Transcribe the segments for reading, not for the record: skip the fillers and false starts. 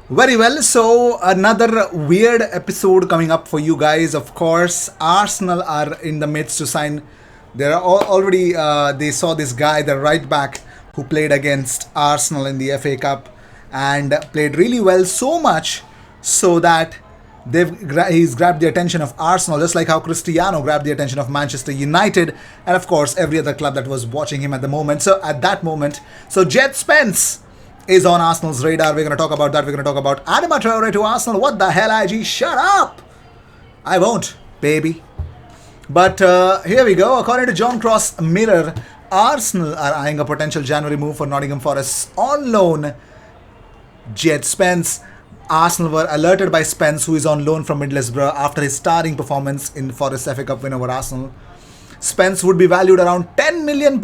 Very well. So another weird episode coming up for you guys. Of course, Arsenal are in the midst to sign. They are already. They saw this guy, the right back, who played against Arsenal in the FA Cup, and played really well. So much so that he's grabbed the attention of Arsenal, just like how Cristiano grabbed the attention of Manchester United, and of course every other club that was watching him at the moment. So at that moment, so Jet Spence is on Arsenal's radar. We're going to talk about that. We're going to talk about Adama Traore to Arsenal. What the hell, IG? Shut up! I won't, baby. But here we go. According to John Cross Mirror, Arsenal are eyeing a potential January move for Nottingham Forest on loan Jet Spence. Arsenal were alerted by Spence, who is on loan from Middlesbrough after his starring performance in Forest FA Cup win over Arsenal. Spence would be valued around £10 million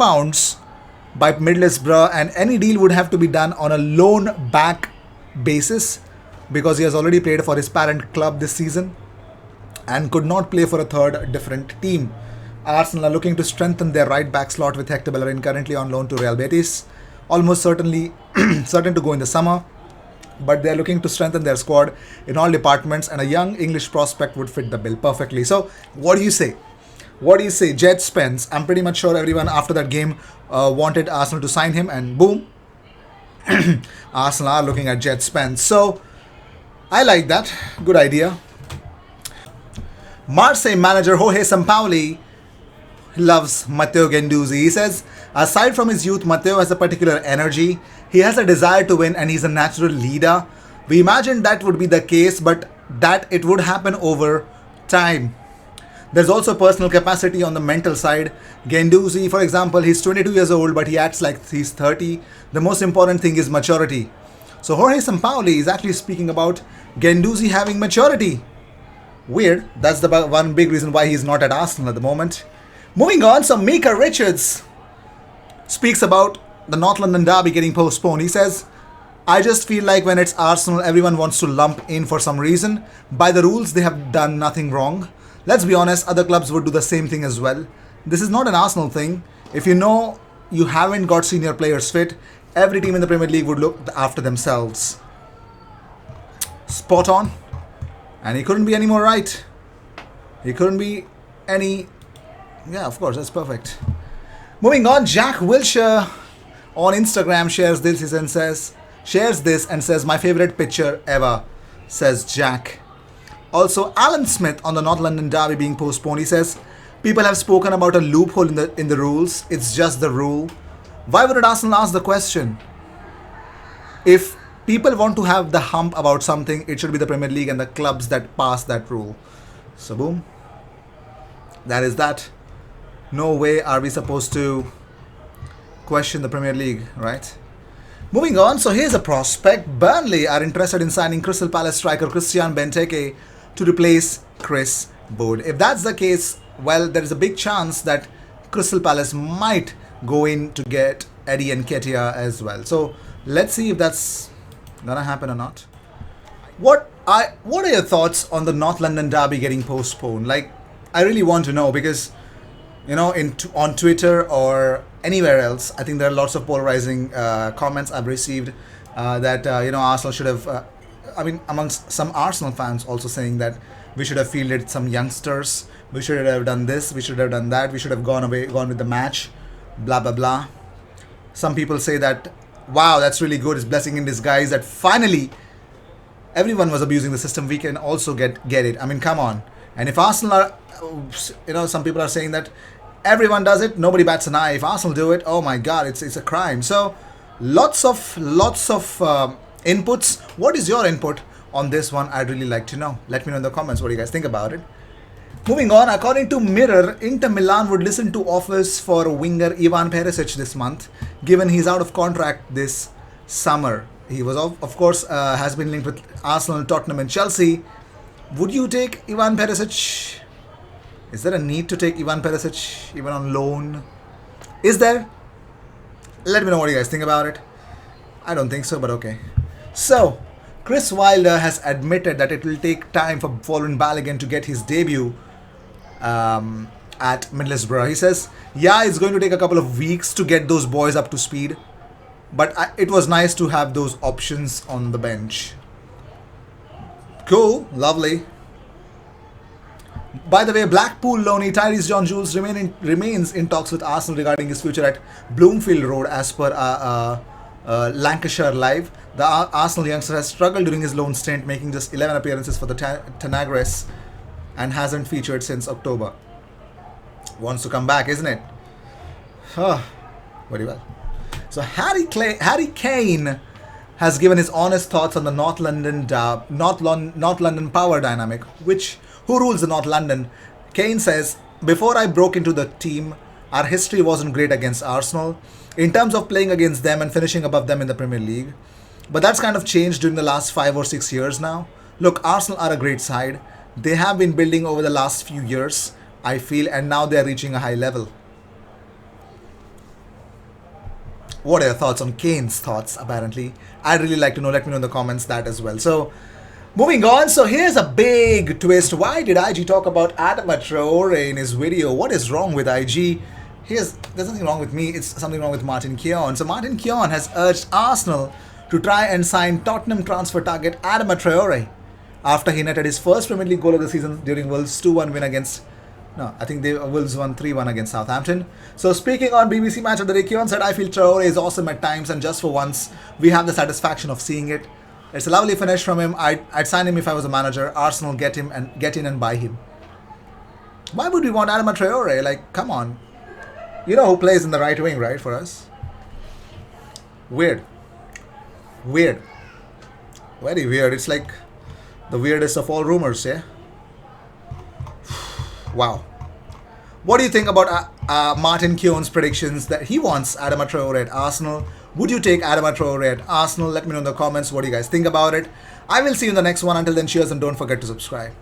by Middlesbrough, and any deal would have to be done on a loan back basis because he has already played for his parent club this season and could not play for a third different team. Arsenal are looking to strengthen their right back slot with Hector Bellerin currently on loan to Real Betis, almost certainly certain to go in the summer, but they're looking to strengthen their squad in all departments, and a young English prospect would fit the bill perfectly. So what do you say? What do you say, Jet Spence? I'm pretty much sure everyone after that game wanted Arsenal to sign him, and boom, Arsenal are looking at Jet Spence. So I like that. Good idea. Marseille manager Jorge Sampaoli loves Matteo Guendouzi. He says, aside from his youth, Matteo has a particular energy. He has a desire to win and he's a natural leader. We imagined that would be the case, but that it would happen over time. There's also personal capacity on the mental side. Guendouzi, for example, he's 22 years old, but he acts like he's 30. The most important thing is maturity. So Jorge Sampaoli is actually speaking about Guendouzi having maturity. Weird. That's the one big reason why he's not at Arsenal at the moment. Moving on, so Micah Richards speaks about the North London derby getting postponed. He says, I just feel like when it's Arsenal, everyone wants to lump in for some reason. By the rules, they have done nothing wrong. Let's be honest, other clubs would do the same thing as well. This is not an Arsenal thing. If you know you haven't got senior players fit, every team in the Premier League would look after themselves. Spot on. And he couldn't be any more right. He couldn't be any... Yeah, of course, that's perfect. Moving on, Jack Wilshere on Instagram shares this and says, my favorite picture ever, says Jack. Also, Alan Smith on the North London derby being postponed. He says, people have spoken about a loophole in the rules. It's just the rule. Why would Arsenal ask the question? If people want to have the hump about something, it should be the Premier League and the clubs that pass that rule. So boom. That is that. No way are we supposed to question the Premier League, right? Moving on, so here's a prospect. Burnley are interested in signing Crystal Palace striker Christian Benteke to replace Chris Wood. If that's the case, well, there is a big chance that Crystal Palace might go in to get Eddie Nketiah as well. So let's see if that's gonna happen or not. What are your thoughts on the North London derby getting postponed? Like, I really want to know because, you know, on Twitter or anywhere else, I think there are lots of polarizing comments I've received that Arsenal should have. Amongst some Arsenal fans also saying that we should have fielded some youngsters. We should have done this. We should have done that. We should have gone with the match. Blah blah blah. Some people say that, wow, that's really good. It's blessing in disguise that finally everyone was abusing the system. We can also get it. I mean, come on. And if Arsenal are, some people are saying that everyone does it, nobody bats an eye. If Arsenal do it, oh my God, it's a crime. So lots of inputs. What is your input on this one? I'd really like to know. Let me know in the comments what you guys think about it. Moving on, according to Mirror, Inter Milan would listen to offers for winger Ivan Perisic this month, given he's out of contract this summer. He was, of course, has been linked with Arsenal, Tottenham and Chelsea. Would you take Ivan Perisic? Is there a need to take Ivan Perisic even on loan? Is there? Let me know what you guys think about it. I don't think so, but okay. So, Chris Wilder has admitted that it will take time for Folarin Balogun to get his debut at Middlesbrough. He says, yeah, it's going to take a couple of weeks to get those boys up to speed. But it was nice to have those options on the bench. Cool, lovely. By the way, Blackpool loanee Tyrese John Jules remains in talks with Arsenal regarding his future at Bloomfield Road, as per Lancashire Live. The Arsenal youngster has struggled during his loan stint, making just 11 appearances for the Tenagres and hasn't featured since October. Wants to come back, isn't it? Very well. So Harry Kane has given his honest thoughts on the North London power dynamic. Who rules the North London? Kane says, "Before I broke into the team, our history wasn't great against Arsenal in terms of playing against them and finishing above them in the Premier League. But that's kind of changed during the last 5 or 6 years now. Look, Arsenal are a great side. They have been building over the last few years, I feel, and now they're reaching a high level." What are your thoughts on Kane's thoughts, apparently? I'd really like to know. Let me know in the comments that as well. So, moving on. So, here's a big twist. Why did IG talk about Adama Traore in his video? What is wrong with IG? There's nothing wrong with me. It's something wrong with Martin Keown. So, Martin Keown has urged Arsenal to try and sign Tottenham transfer target Adama Traore after he netted his first Premier League goal of the season during Wolves' 2-1 win against... No, I think the Wolves won 3-1 against Southampton. So speaking on BBC Match of the Day, Keown said, "I feel Traore is awesome at times, and just for once, we have the satisfaction of seeing it. It's a lovely finish from him. I'd sign him if I was a manager. Arsenal get in and buy him." Why would we want Adama Traore? Like, come on. You know who plays in the right wing, right, for us? Weird. Very weird. It's like the weirdest of all rumors, yeah? Wow. What do you think about Martin Keown's predictions that he wants Adama Traore at Arsenal? Would you take Adama Traore at Arsenal? Let me know in the comments what do you guys think about it. I will see you in the next one. Until then, cheers and don't forget to subscribe.